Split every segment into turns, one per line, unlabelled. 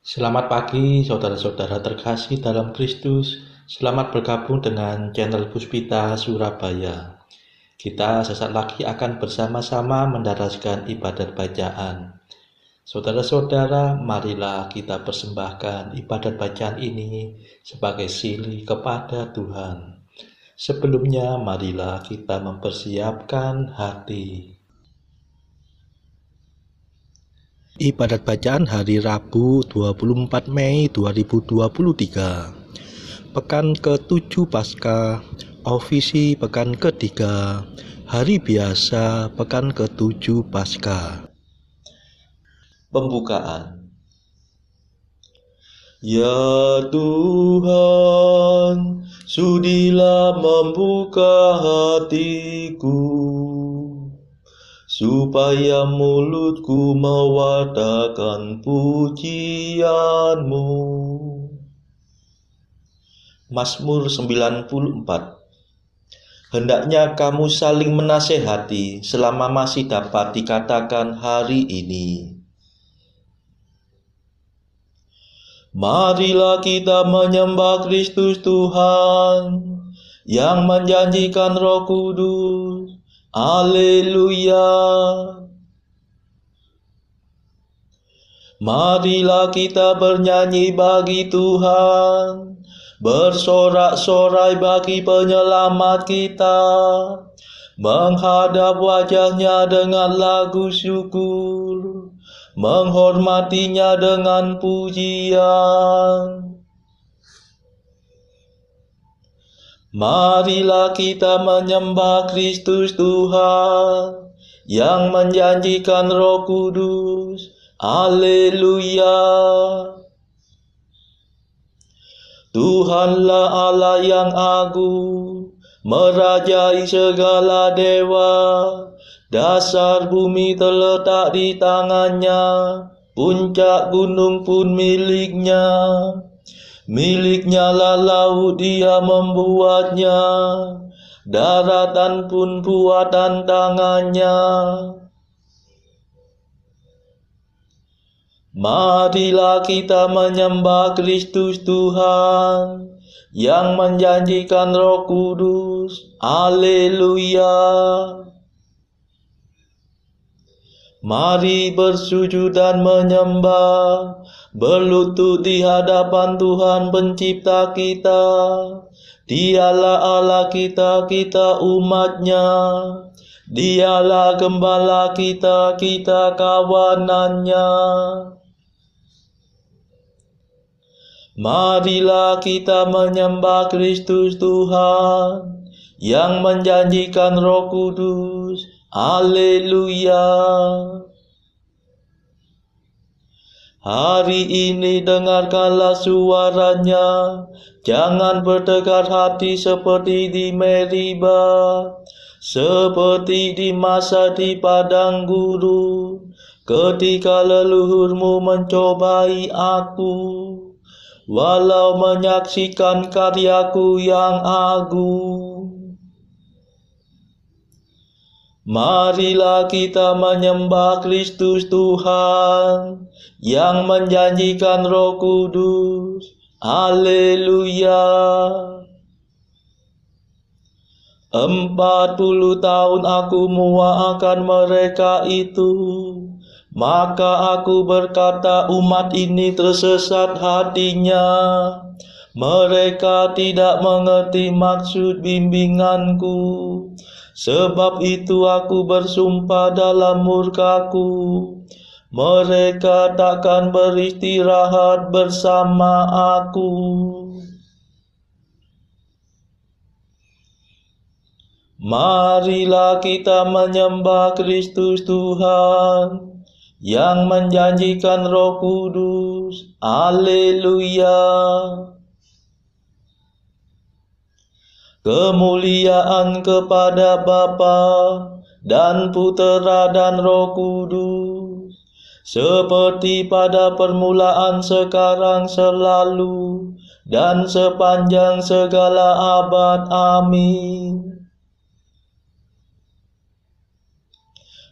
Selamat pagi, saudara-saudara terkasih dalam Kristus. Selamat bergabung dengan channel Puspita Surabaya. Kita sesaat lagi akan bersama-sama mendaraskan ibadat bacaan. Saudara-saudara, marilah kita persembahkan ibadat bacaan ini sebagai sili kepada Tuhan. Sebelumnya, marilah kita mempersiapkan hati. Ibadat bacaan hari Rabu 24 Mei 2023. Pekan ke-7 Paskah, Ofisi pekan ketiga, Hari biasa pekan ke-7 Paskah. Pembukaan. Ya Tuhan, sudilah membuka hatiku, supaya mulutku mewartakan pujian-Mu. Mazmur 94. Hendaknya kamu saling menasehati selama masih dapat dikatakan hari ini. Marilah kita menyembah Kristus Tuhan yang menjanjikan Roh Kudus. Haleluya. Marilah kita bernyanyi bagi Tuhan, bersorak-sorai bagi penyelamat kita, menghadap wajahnya dengan lagu syukur, menghormatinya dengan pujian. Marilah kita menyembah Kristus Tuhan yang menjanjikan Roh Kudus. Haleluya. Tuhanlah Allah yang agung, merajai segala dewa. Dasar bumi terletak di tangannya, puncak gunung pun miliknya. Miliknya lah laut, dia membuatnya, daratan pun buatan tangannya. Marilah kita menyembah Kristus Tuhan yang menjanjikan Roh Kudus. Haleluya. Mari bersujud dan menyembah, berlutut di hadapan Tuhan pencipta kita. Dialah Allah kita, kita umatnya. Dialah gembala kita, kita kawanannya. Marilah kita menyembah Kristus Tuhan yang menjanjikan Roh Kudus. Haleluya. Hari ini dengarkanlah suaranya, jangan bertegar hati seperti di Meriba, seperti di masa di padang gurun, ketika leluhurmu mencobai aku, walau menyaksikan karyaku yang agung. Marilah kita menyembah Kristus Tuhan yang menjanjikan Roh Kudus. Haleluya. 40 tahun aku muak akan mereka itu, maka aku berkata, umat ini tersesat hatinya. Mereka tidak mengerti maksud bimbinganku. Sebab itu aku bersumpah dalam murkaku, mereka takkan beristirahat bersama aku. Marilah kita menyembah Kristus Tuhan yang menjanjikan Roh Kudus. Haleluya. Kemuliaan kepada Bapa dan Putera dan Roh Kudus, seperti pada permulaan, sekarang, selalu, dan sepanjang segala abad. Amin.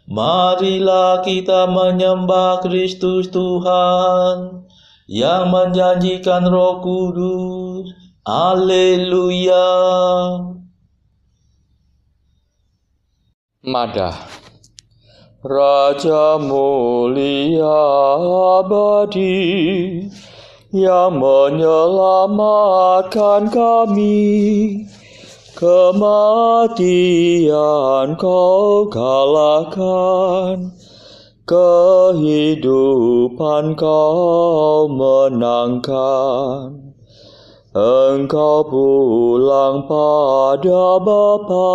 Marilah kita menyembah Kristus Tuhan yang menjanjikan Roh Kudus. Haleluya.
Madah. Raja mulia abadi yang menyelamatkan kami, kematian Kau kalahkan, kehidupan Kau menangkan. Engkau pulang pada Bapa,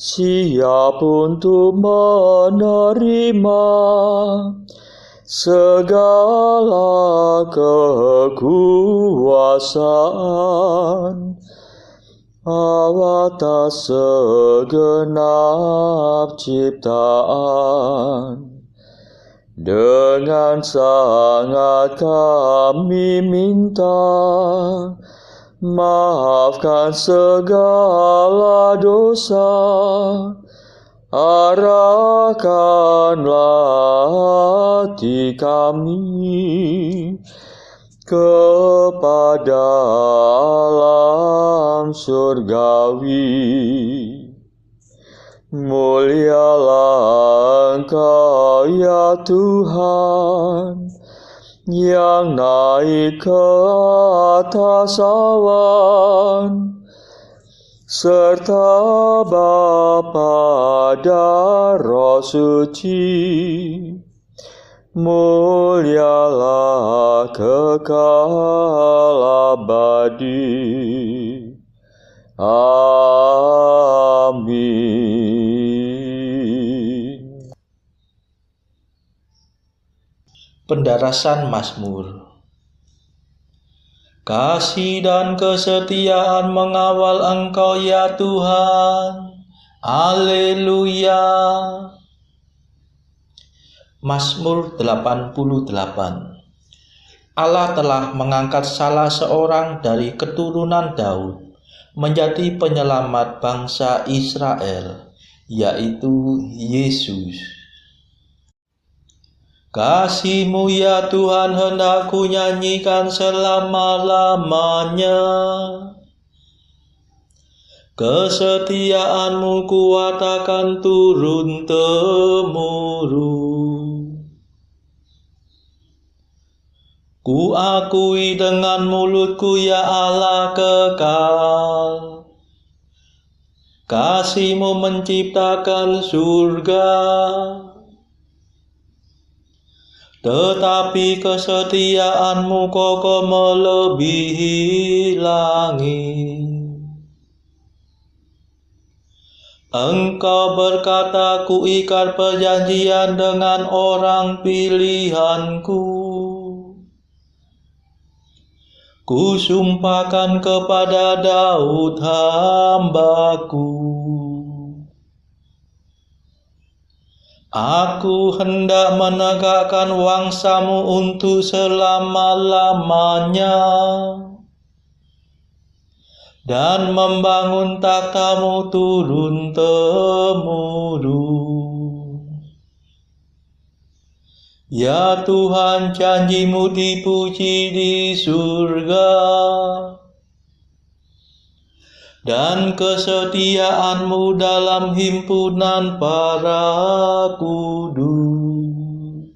siap untuk menerima segala kekuasaan atas segenap ciptaan. Dengan sangat kami minta, maafkan segala dosa, arahkanlah hati kami kepada alam surgawi. Mulialah Engkau ya Tuhan, yang naik ke atas awan, serta Bapa dan Roh Suci. Mulialah kekal abadi. Amin.
Pendarasan Mazmur. Kasih dan kesetiaan mengawal Engkau ya Tuhan. Haleluya. Mazmur 88. Allah telah mengangkat salah seorang dari keturunan Daud menjadi penyelamat bangsa Israel, yaitu Yesus. Kasih-Mu ya Tuhan hendak ku nyanyikan selama-lamanya. Kesetiaan-Mu kuatakan turun-temurun. Ku akui dengan mulutku ya Allah kekal. Kasih-Mu menciptakan surga, tetapi kesetiaan-Mu kokoh melebihi langit. Engkau berkata, ku ikat perjanjian dengan orang pilihanku. Ku sumpahkan kepada Daud hambaku. Aku hendak menegakkan wangsa-Mu untuk selama-lamanya, dan membangun takhta-Mu turun-temurun. Ya Tuhan, janji-Mu dipuji di surga, dan kesetiaan-Mu dalam himpunan para kudus.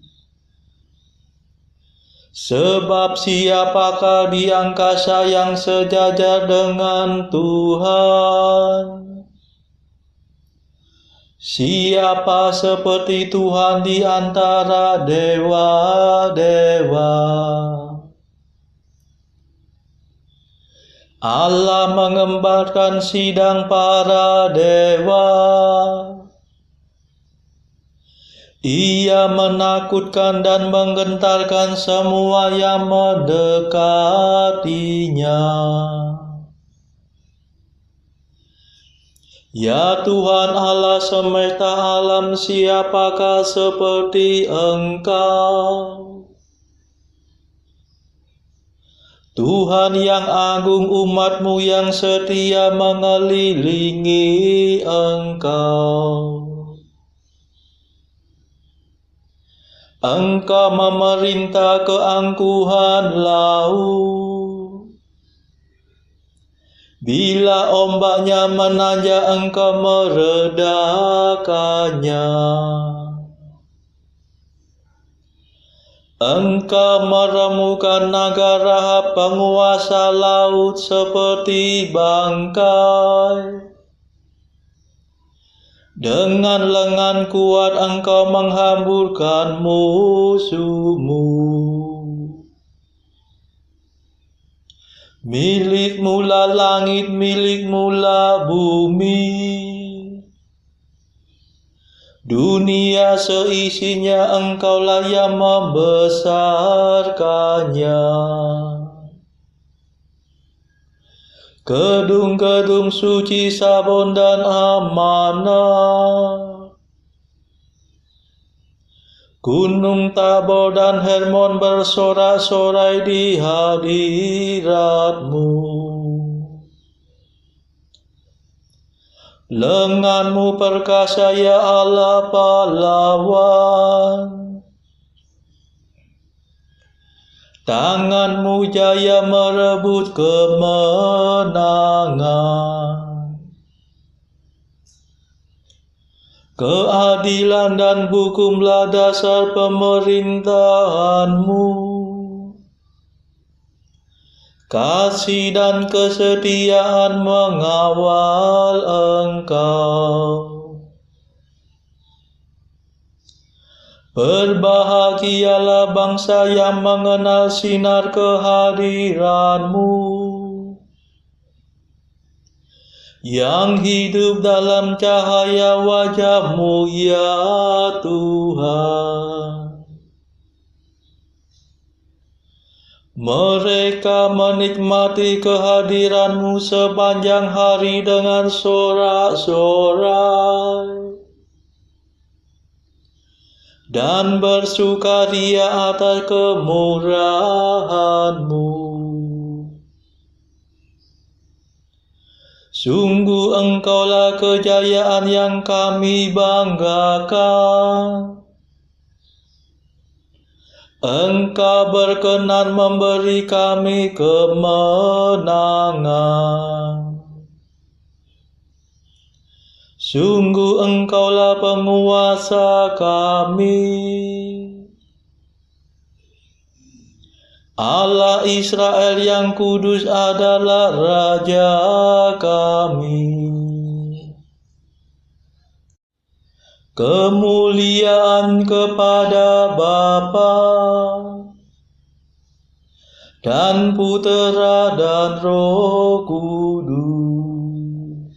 Sebab siapakah di angkasa yang sejajar dengan Tuhan? Siapa seperti Tuhan di antara dewa-dewa? Allah mengembarkan sidang para dewa. Ia menakutkan dan menggentarkan semua yang mendekatinya. Ya Tuhan Allah semesta alam, siapakah seperti Engkau? Tuhan yang agung, umat-Mu yang setia mengelilingi Engkau. Engkau memerintah keangkuhan laut. Bila ombaknya menanjak, Engkau meredakannya. Engkau meremukan negara penguasa laut seperti bangkai. Dengan lengan kuat Engkau menghamburkan musuhmu. Milikmu lah langit, milikmu lah bumi. Dunia seisinya Engkaulah yang membesarkannya. Gedung-gedung suci Sabon dan amanah, Gunung Tabor dan Hermon bersorak-sorai di hadirat-Mu. Lengan-Mu perkasa ya Allah pahlawan. Tangan-Mu jaya merebut kemenangan. Keadilan dan hukumlah dasar pemerintahan-Mu. Kasih dan kesetiaan mengawal Engkau. Berbahagialah bangsa yang mengenal sinar kehadiran-Mu, yang hidup dalam cahaya wajah-Mu ya Tuhan. Mereka menikmati kehadiran-Mu sepanjang hari dengan sorak-sorai dan bersukaria atas kemurahan-Mu. Sungguh Engkaulah kejayaan yang kami banggakan. Engkau berkenan memberi kami kemenangan. Sungguh Engkaulah penguasa kami. Allah Israel yang kudus adalah Raja kami. Kemuliaan kepada Bapa dan Putera dan Roh Kudus,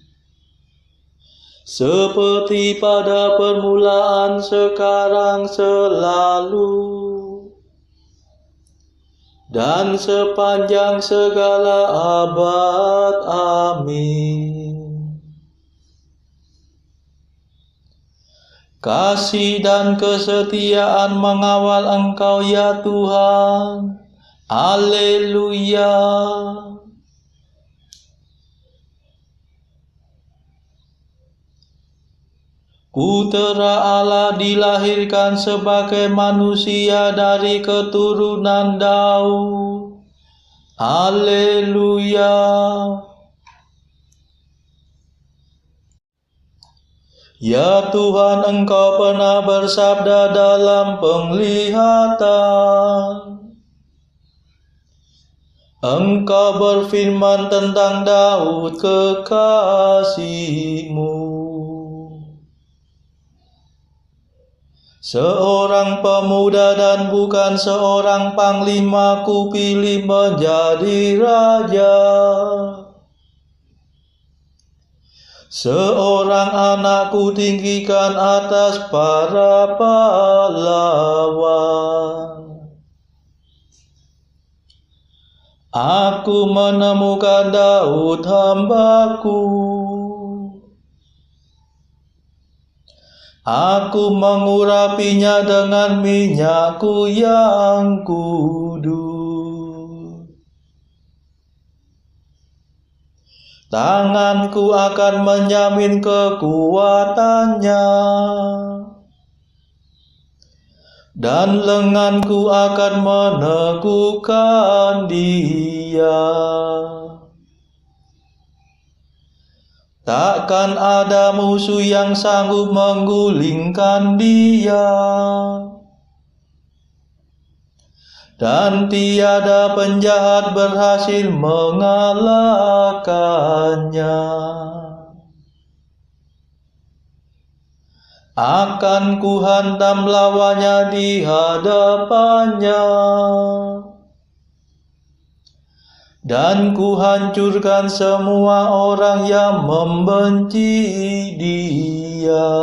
seperti pada permulaan, sekarang, selalu, dan sepanjang segala abad. Amin. Kasih dan kesetiaan mengawal Engkau ya Tuhan. Haleluya. Putera Allah dilahirkan sebagai manusia dari keturunan Daud. Haleluya. Ya Tuhan, Engkau pernah bersabda dalam penglihatan. Engkau berfirman tentang Daud kekasih-Mu. Seorang pemuda dan bukan seorang panglima kupilih menjadi raja. Seorang anakku tinggikan atas para pahlawan. Aku menemukan Daud hambaku. Aku mengurapinya dengan minyakku yang kudus. Tanganku akan menjamin kekuatannya. dan lenganku akan meneguhkan dia. Takkan ada musuh yang sanggup menggulingkan dia, dan tiada penjahat berhasil mengalahkannya. Akan ku hantam lawannya di hadapannya, dan ku hancurkan semua orang yang membenci dia.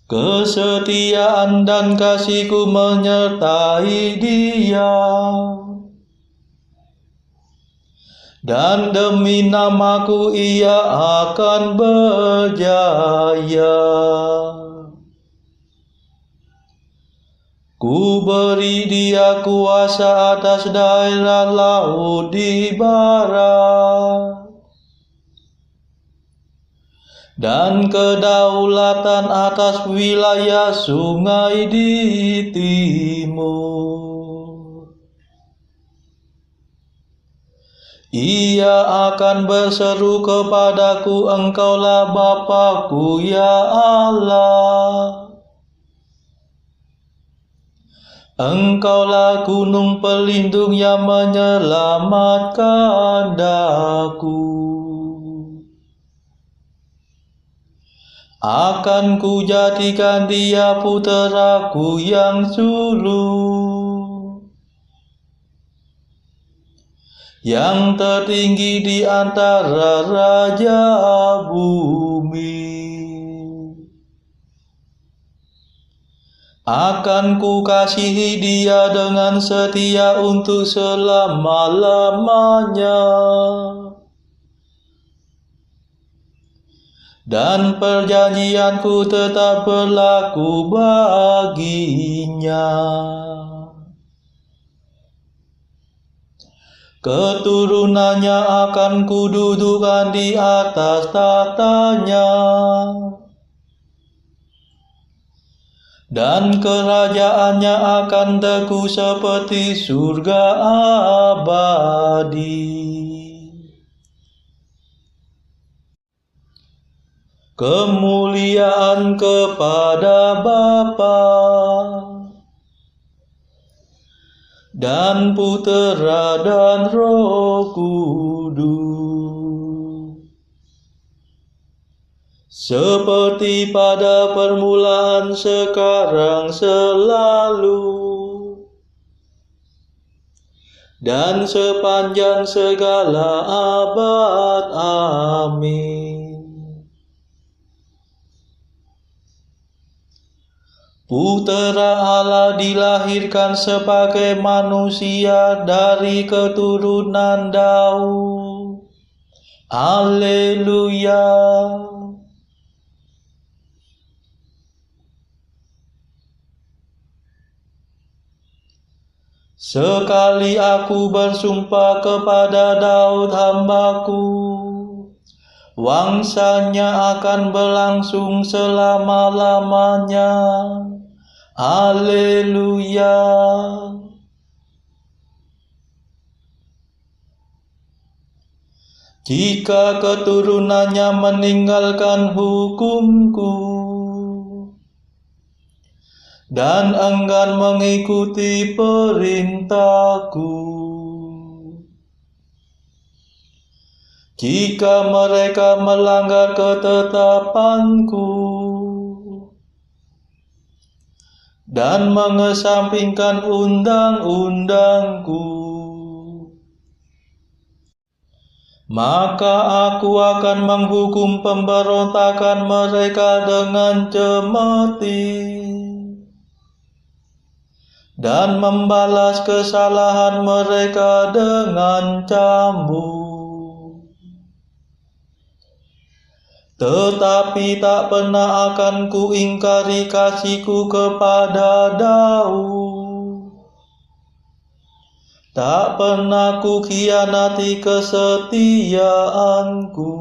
Kesetiaan dan kasihku menyertai dia, dan demi namaku ia akan berjaya. Ku beri dia kuasa atas daerah laut di barat, dan kedaulatan atas wilayah sungai di timur. Ia akan berseru kepadaku, Engkaulah Bapa-Ku, ya Allah. Engkaulah gunung pelindung yang menyelamatkan daku. Akan ku jadikan dia puteraku yang sulung, yang tertinggi di antara raja bumi. Akan ku kasihi dia dengan setia untuk selama-lamanya, dan perjanjianku tetap berlaku baginya. Keturunannya akan kududukan di atas tahtanya, dan kerajaannya akan teguh seperti surga abadi. Kemuliaan kepada Bapa dan Putera dan Roh Kudus, seperti pada permulaan, sekarang, selalu, dan sepanjang segala abad. Amin. Putera Allah dilahirkan sebagai manusia dari keturunan Daud. Haleluya. Sekali aku bersumpah kepada Daud hambaku, wangsanya akan berlangsung selama-lamanya. Haleluya. Jika keturunannya meninggalkan hukumku dan enggan mengikuti perintahku, jika mereka melanggar ketetapanku dan mengesampingkan undang-undangku, maka aku akan menghukum pemberontakan mereka dengan cemeti dan membalas kesalahan mereka dengan cambuk. Tetapi tak pernah akan kuingkari kasihku kepada Daud, tak pernah kukhianati kesetiaanku.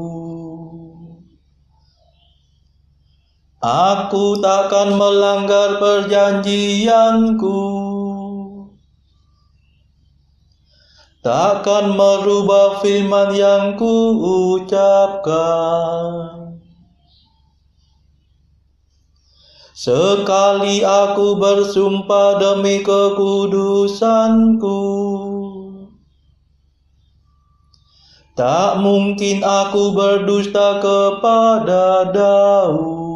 Aku takkan melanggar perjanjianku, takkan merubah firman yang kuucapkan. Sekali aku bersumpah demi kekudusanku, tak mungkin aku berdusta kepada Daud.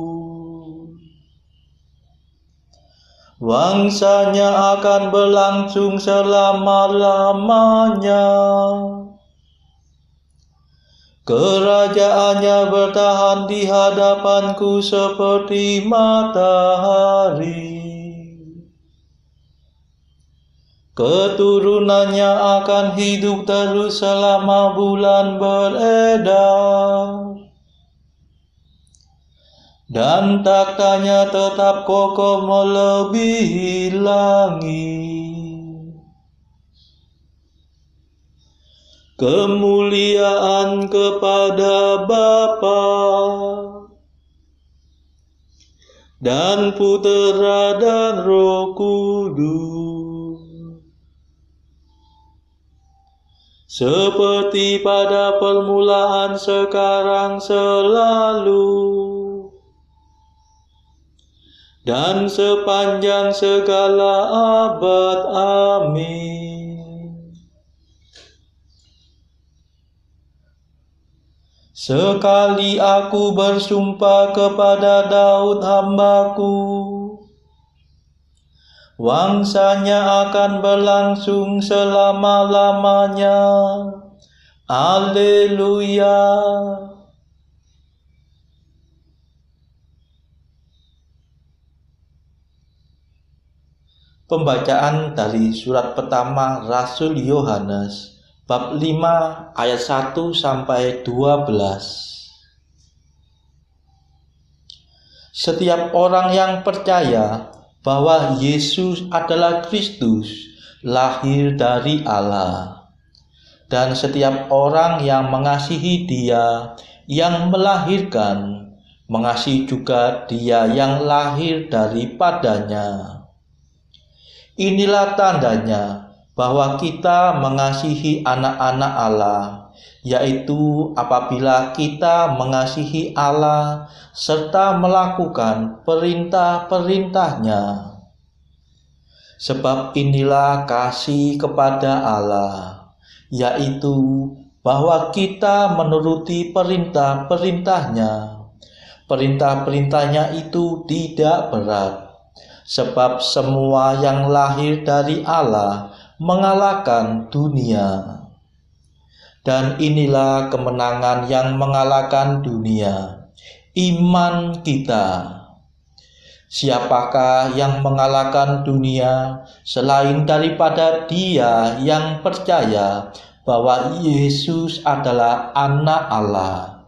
Wangsanya akan berlangsung selama-lamanya, kerajaannya bertahan di hadapanku seperti matahari. Keturunannya akan hidup terus selama bulan beredar, dan taktanya tetap kokoh melebihi langit. Kemuliaan kepada Bapa dan Putera dan Roh Kudus, seperti pada permulaan, sekarang, selalu, dan sepanjang segala abad. Amin. Sekali aku bersumpah kepada Daud hambaku, wangsanya akan berlangsung selama-lamanya. Haleluya. Pembacaan dari surat pertama Rasul Yohanes, bab 5 ayat 1 sampai 12. Setiap orang yang percaya bahwa Yesus adalah Kristus lahir dari Allah, dan setiap orang yang mengasihi Dia yang melahirkan, mengasihi juga Dia yang lahir daripadanya. Inilah tandanya bahwa kita mengasihi anak-anak Allah, yaitu apabila kita mengasihi Allah serta melakukan perintah-perintahnya. Sebab inilah kasih kepada Allah, yaitu bahwa kita menuruti perintah-perintahnya. Perintah-perintahnya itu tidak berat, sebab semua yang lahir dari Allah mengalahkan dunia. Dan inilah kemenangan yang mengalahkan dunia, iman kita. Siapakah yang mengalahkan dunia selain daripada dia yang percaya bahwa Yesus adalah Anak Allah?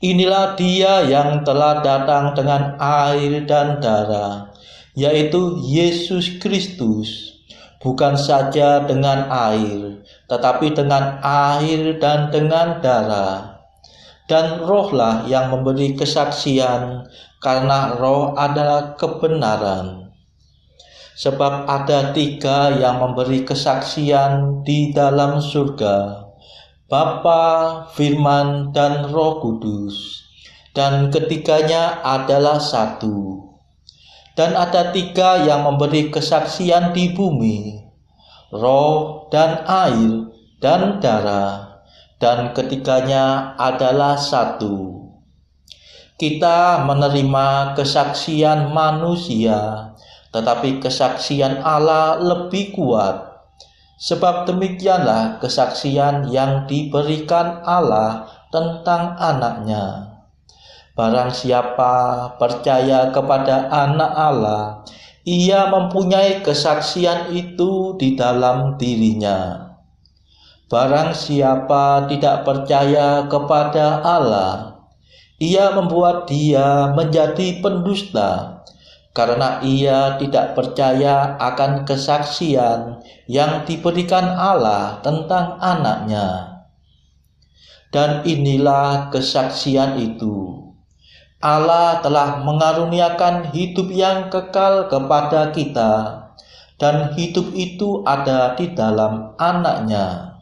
Inilah Dia yang telah datang dengan air dan darah, yaitu Yesus Kristus, bukan saja dengan air, tetapi dengan air dan dengan darah. Dan Rohlah yang memberi kesaksian, karena Roh adalah kebenaran. Sebab ada 3 yang memberi kesaksian di dalam surga, Bapa, Firman, dan Roh Kudus, dan ketiganya adalah satu. Dan ada 3 yang memberi kesaksian di bumi, Roh dan air dan darah, dan ketiganya adalah satu. Kita menerima kesaksian manusia, tetapi kesaksian Allah lebih kuat. Sebab demikianlah kesaksian yang diberikan Allah tentang Anak-Nya. Barang siapa percaya kepada Anak Allah, ia mempunyai kesaksian itu di dalam dirinya. Barang siapa tidak percaya kepada Allah, ia membuat dia menjadi pendusta, karena ia tidak percaya akan kesaksian yang diberikan Allah tentang Anak-Nya. Dan inilah kesaksian itu, Allah telah mengaruniakan hidup yang kekal kepada kita, dan hidup itu ada di dalam Anak-Nya.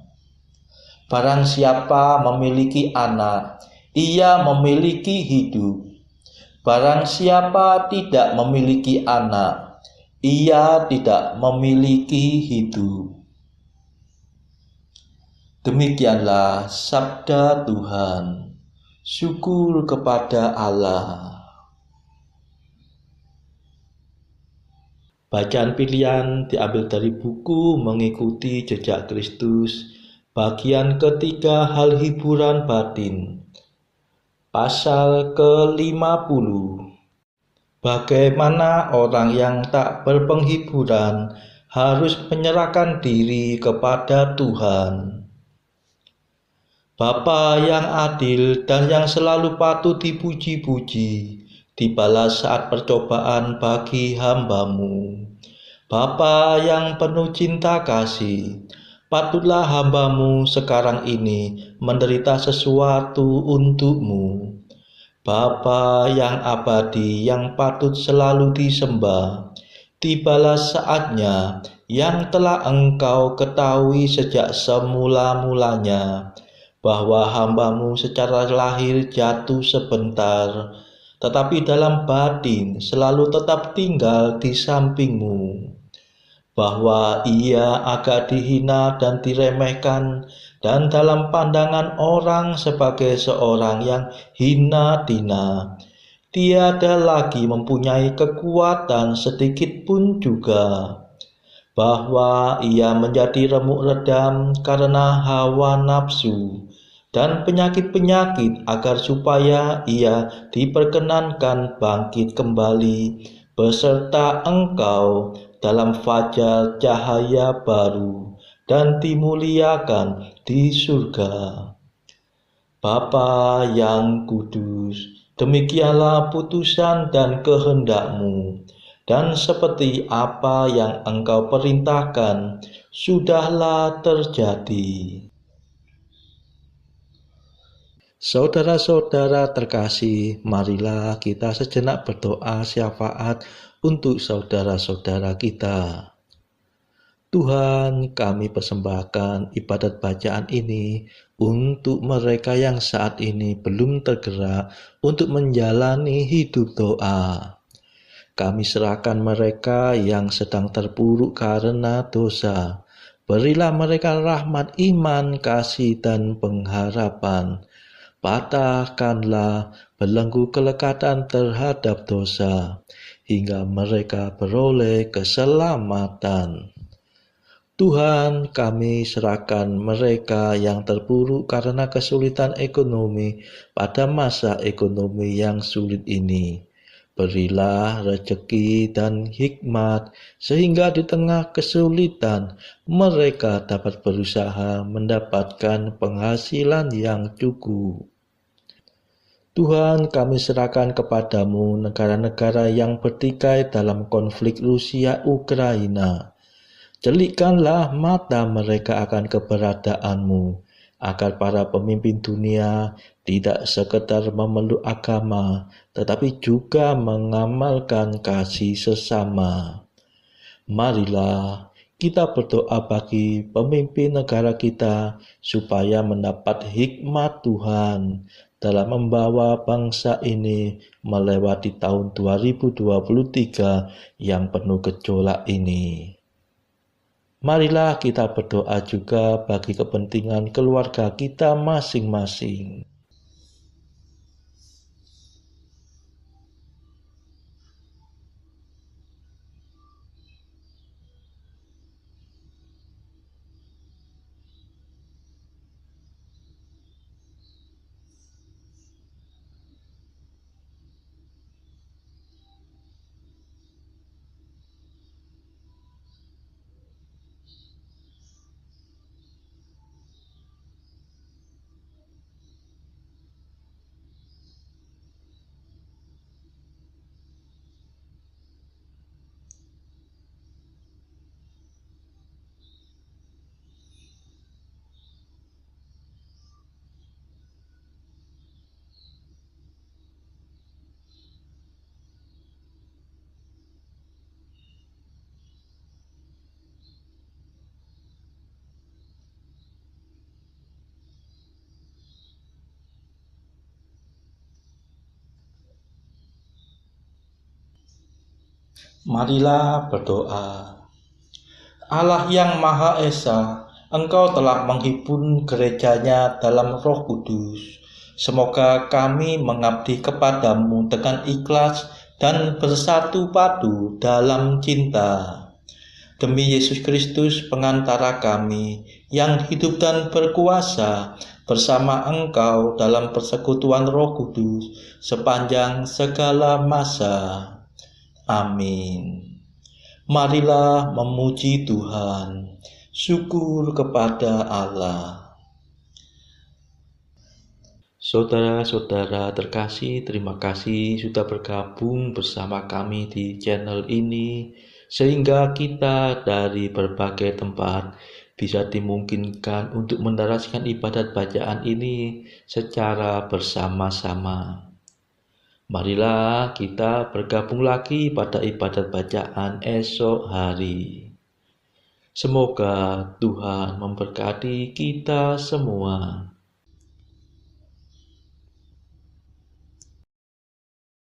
Barang siapa memiliki Anak, ia memiliki hidup. Barang siapa tidak memiliki Anak, ia tidak memiliki hidup. Demikianlah sabda Tuhan. Syukur kepada Allah. Bacaan pilihan diambil dari buku Mengikuti Jejak Kristus, bagian ketiga, hal hiburan batin, pasal ke-50. Bagaimana orang yang tak berpenghiburan harus menyerahkan diri kepada Tuhan. Bapa yang adil dan yang selalu patut dipuji-puji, dibalas saat percobaan bagi hamba-Mu. Bapa yang penuh cinta kasih, patutlah hamba-Mu sekarang ini menderita sesuatu untuk-Mu. Bapa yang abadi yang patut selalu disembah, tibalah saatnya yang telah Engkau ketahui sejak semula-mulanya, bahwa hamba-Mu secara lahir jatuh sebentar, tetapi dalam batin selalu tetap tinggal di samping-Mu, bahwa ia agak dihina dan diremehkan, dan dalam pandangan orang sebagai seorang yang hina dina, tiada lagi mempunyai kekuatan sedikit pun juga, bahwa ia menjadi remuk redam karena hawa nafsu dan penyakit-penyakit, agar supaya ia diperkenankan bangkit kembali beserta Engkau dalam fajar cahaya baru dan dimuliakan di surga. Bapa yang kudus, demikianlah putusan dan kehendak-Mu, dan seperti apa yang Engkau perintahkan, sudahlah terjadi. Saudara-saudara terkasih, marilah kita sejenak berdoa syafaat untuk saudara-saudara kita. Tuhan, kami persembahkan ibadat bacaan ini untuk mereka yang saat ini belum tergerak untuk menjalani hidup doa. Kami serahkan mereka yang sedang terpuruk karena dosa. Berilah mereka rahmat iman, kasih, dan pengharapan. Patahkanlah belenggu kelekatan terhadap dosa, hingga mereka beroleh keselamatan. Tuhan, kami serahkan mereka yang terpuruk karena kesulitan ekonomi pada masa ekonomi yang sulit ini. Berilah rezeki dan hikmat, sehingga di tengah kesulitan mereka dapat berusaha mendapatkan penghasilan yang cukup. Tuhan, kami serahkan kepadamu negara-negara yang bertikai dalam konflik Rusia-Ukraina. Celikkanlah mata mereka akan keberadaanmu, agar para pemimpin dunia tidak sekedar memeluk agama, tetapi juga mengamalkan kasih sesama. Marilah kita berdoa bagi pemimpin negara kita, supaya mendapat hikmat Tuhan dalam membawa bangsa ini melewati tahun 2023 yang penuh gejolak ini. Marilah kita berdoa juga bagi kepentingan keluarga kita masing-masing. Marilah berdoa. Allah yang Maha Esa, Engkau telah menghibur gerejanya dalam Roh Kudus. Semoga kami mengabdi kepadamu dengan ikhlas dan bersatu padu dalam cinta. Demi Yesus Kristus pengantara kami yang hidup dan berkuasa bersama Engkau dalam persekutuan Roh Kudus sepanjang segala masa. Amin. Marilah memuji Tuhan. Syukur kepada Allah. Saudara-saudara terkasih, terima kasih sudah bergabung bersama kami di channel ini, sehingga kita dari berbagai tempat bisa dimungkinkan untuk mendaraskan ibadat bacaan ini secara bersama-sama. Marilah kita bergabung lagi pada ibadat bacaan esok hari. Semoga Tuhan memberkati kita semua.